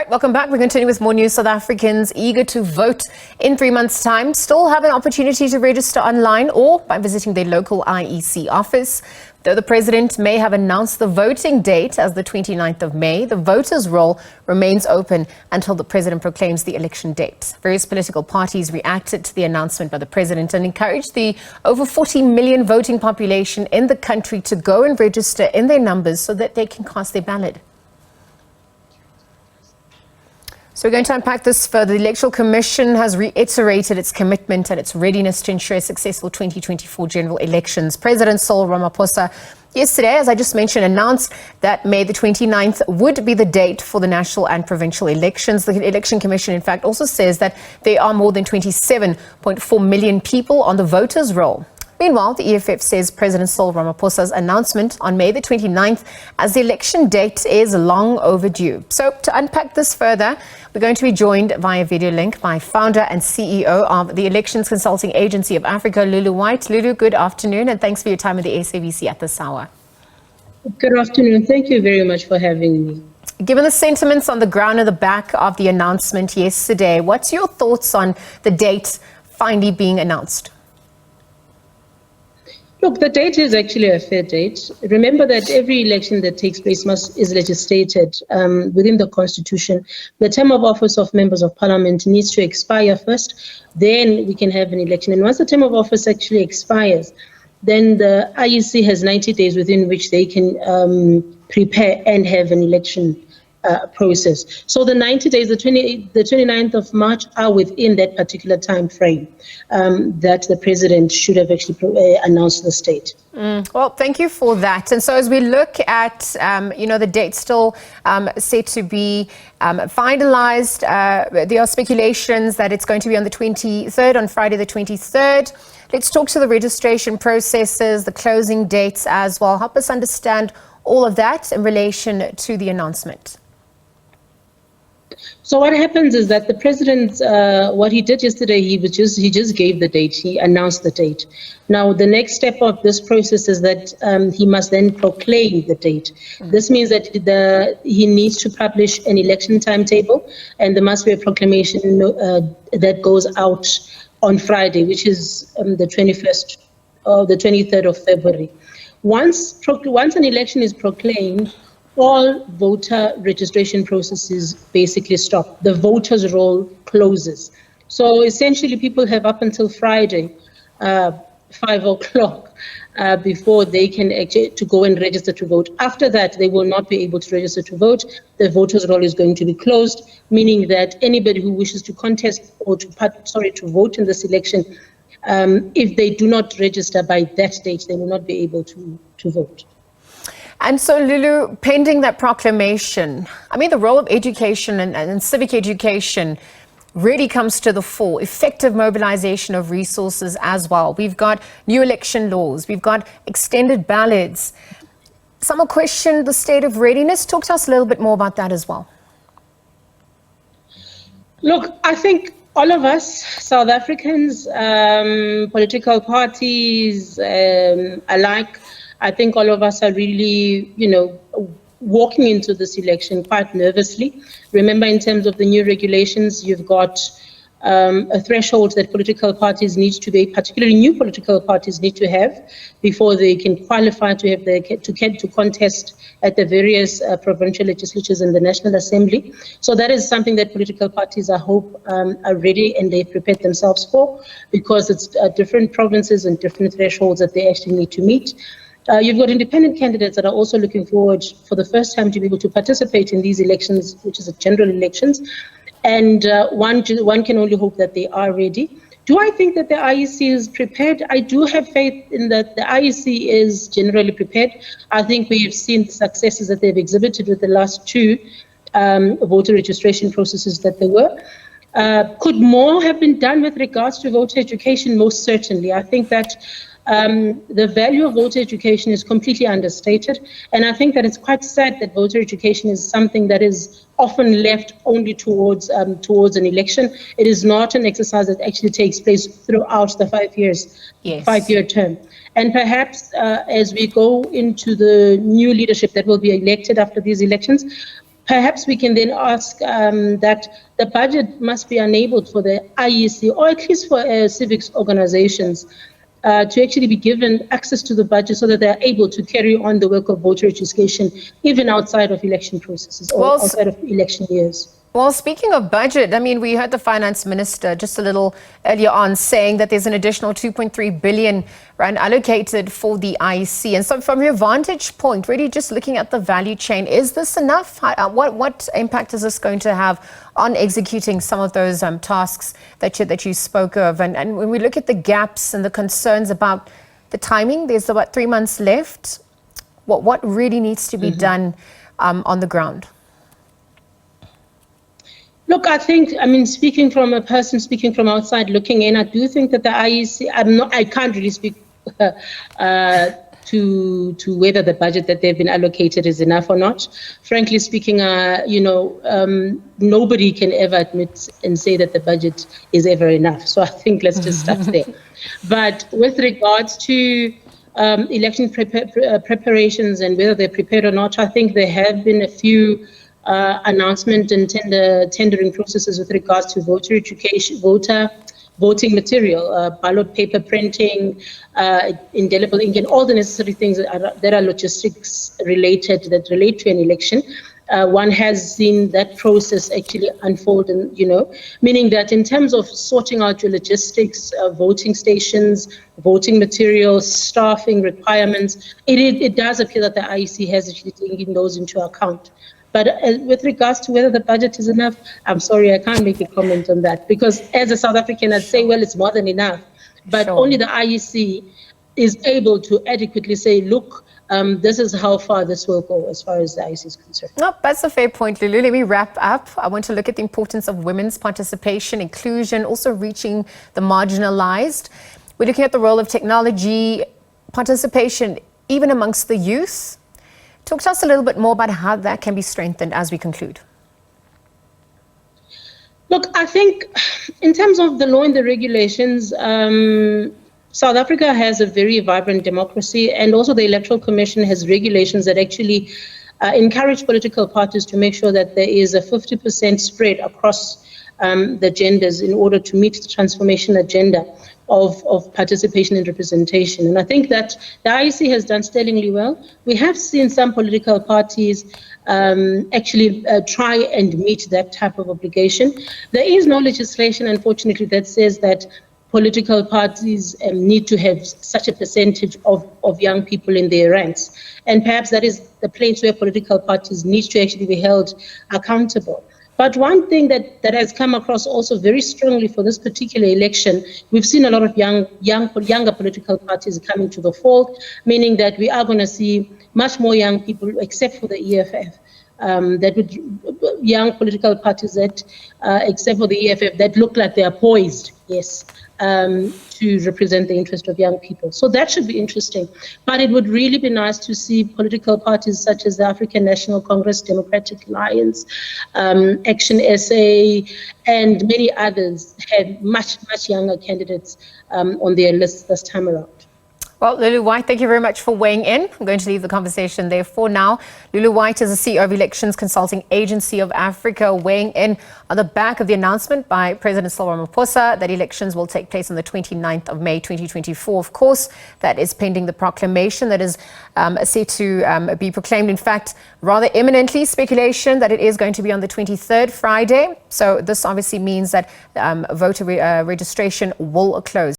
right, welcome back. We continue with more news. South Africans eager to vote in 3 months' time still have an opportunity to register online or by visiting their local IEC office. Though the president may have announced the voting date as the 29th of May, the voters' roll remains open until the president proclaims the election date. Various political parties reacted to the announcement by the president and encouraged the over 40 million voting population in the country to go and register in their numbers so that they can cast their ballot. So we're going to unpack this further. The Electoral Commission has reiterated its commitment and its readiness to ensure successful 2024 general elections. President Cyril Ramaphosa yesterday, as I just mentioned, announced that May the 29th would be the date for the national and provincial elections. The Election Commission, in fact, also says that there are more than 27.4 million people on the voters' roll. Meanwhile, the EFF says President Cyril Ramaphosa's announcement on May the 29th as the election date is long overdue. So to unpack this further, we're going to be joined via video link by founder and CEO of the Elections Consulting Agency of Africa, Lulu White. Lulu, good afternoon, and thanks for your time with the SABC at this hour. Good afternoon. Thank you very much for having me. Given the sentiments on the ground at the back of the announcement yesterday, what's your thoughts on the date finally being announced? Look, the date is actually a fair date. Remember that every election that takes place is legislated within the Constitution. The term of office of members of Parliament needs to expire first, then we can have an election. And once the term of office actually expires, then the IEC has 90 days within which they can prepare and have an election process. So the 90 days, the 29th of March are within that particular time frame that the president should have actually announced the state. Well, thank you for that. And so as we look at, the date still set to be finalized, there are speculations that it's going to be on the 23rd, on Friday the 23rd. Let's talk to the registration processes, the closing dates as well. Help us understand all of that in relation to the announcement. So what happens is that the president, what he did yesterday, he just gave the date. He announced the date. Now, the next step of this process is that he must then proclaim the date. This means that he needs to publish an election timetable, and there must be a proclamation that goes out on Friday, which is the 21st or the 23rd of February. Once an election is proclaimed, all voter registration processes basically stop. The voters' roll closes. So essentially, people have up until Friday, 5 o'clock, before they can actually to go and register to vote. After that, they will not be able to register to vote. The voters' roll is going to be closed, meaning that anybody who wishes to contest or to vote in this election, if they do not register by that date, they will not be able to vote. And so, Lulu, pending that proclamation, the role of education and civic education really comes to the fore. Effective mobilization of resources as well. We've got new election laws. We've got extended ballots. Some will question the state of readiness. Talk to us a little bit more about that as well. Look, I think all of us, South Africans, political parties alike, I think all of us are really, walking into this election quite nervously. Remember, in terms of the new regulations, you've got a threshold that political parties need to be, particularly new political parties need to have before they can qualify to have to contest at the various provincial legislatures and the National Assembly. So that is something that political parties, I hope, are ready and they've prepared themselves for, because it's different provinces and different thresholds that they actually need to meet. You've got independent candidates that are also looking forward for the first time to be able to participate in these elections, which is general elections. And one can only hope that they are ready. Do I think that the IEC is prepared? I do have faith in that the IEC is generally prepared. I think we have seen the successes that they've exhibited with the last two voter registration processes that there were. Could more have been done with regards to voter education? Most certainly. I think that the value of voter education is completely understated, and I think that it's quite sad that voter education is something that is often left only towards an election. It is not an exercise that actually takes place throughout the 5 years, five-year term. And perhaps as we go into the new leadership that will be elected after these elections, perhaps we can then ask that the budget must be enabled for the IEC, or at least for civics organizations, to actually be given access to the budget so that they are able to carry on the work of voter education, even outside of election processes or outside of election years. Well, speaking of budget, I mean, we heard the finance minister just a little earlier on saying that there's an additional 2.3 billion rand allocated for the IEC. And so from your vantage point, really just looking at the value chain, is this enough? What impact is this going to have on executing some of those tasks that you spoke of? And when we look at the gaps and the concerns about the timing, there's about 3 months left. What really needs to be done on the ground? Look, I mean, speaking from a person speaking from outside looking in, I do think that the IEC, I can't really speak to whether the budget that they've been allocated is enough or not. Frankly speaking, nobody can ever admit and say that the budget is ever enough. So I think let's just start there. But with regards to election preparations and whether they're prepared or not, I think there have been a few announcement and tendering processes with regards to voter education, voting material, ballot paper printing, indelible ink, and all the necessary things that are logistics related, that relate to an election. One has seen that process actually unfold, and meaning that in terms of sorting out your logistics, voting stations, voting materials, staffing requirements, it does appear that the IEC has actually taken those into account. But with regards to whether the budget is enough, I'm sorry, I can't make a comment on that, because as a South African, I'd say, well, it's more than enough. But only the IEC is able to adequately say, look, this is how far this will go as far as the IEC is concerned. No, that's a fair point, Lulu. Let me wrap up. I want to look at the importance of women's participation, inclusion, also reaching the marginalized. We're looking at the role of technology, participation, even amongst the youth. Talk to us a little bit more about how that can be strengthened as we conclude. Look, I think in terms of the law and the regulations, South Africa has a very vibrant democracy, and also the Electoral Commission has regulations that actually encourage political parties to make sure that there is a 50% spread across the genders in order to meet the transformation agenda of participation and representation. And I think that the IEC has done sterlingly well. We have seen some political parties actually try and meet that type of obligation. There is no legislation, unfortunately, that says that political parties need to have such a percentage of young people in their ranks. And perhaps that is the place where political parties need to actually be held accountable. But one thing that has come across also very strongly for this particular election, we've seen a lot of younger political parties coming to the fold, meaning that we are going to see much more young people, except for the EFF, young political parties that, except for the EFF, that look like they are poised, yes, to represent the interest of young people. So that should be interesting. But it would really be nice to see political parties such as the African National Congress, Democratic Alliance, Action SA, and many others have much younger candidates on their lists this time around. Well, Lulu White, thank you very much for weighing in. I'm going to leave the conversation there for now. Lulu White is the CEO of Elections Consulting Agency of Africa, weighing in on the back of the announcement by President Cyril Ramaphosa that elections will take place on the 29th of May 2024. Of course, that is pending the proclamation that is set to be proclaimed. In fact, rather imminently, speculation that it is going to be on the 23rd, Friday. So this obviously means that voter registration will close.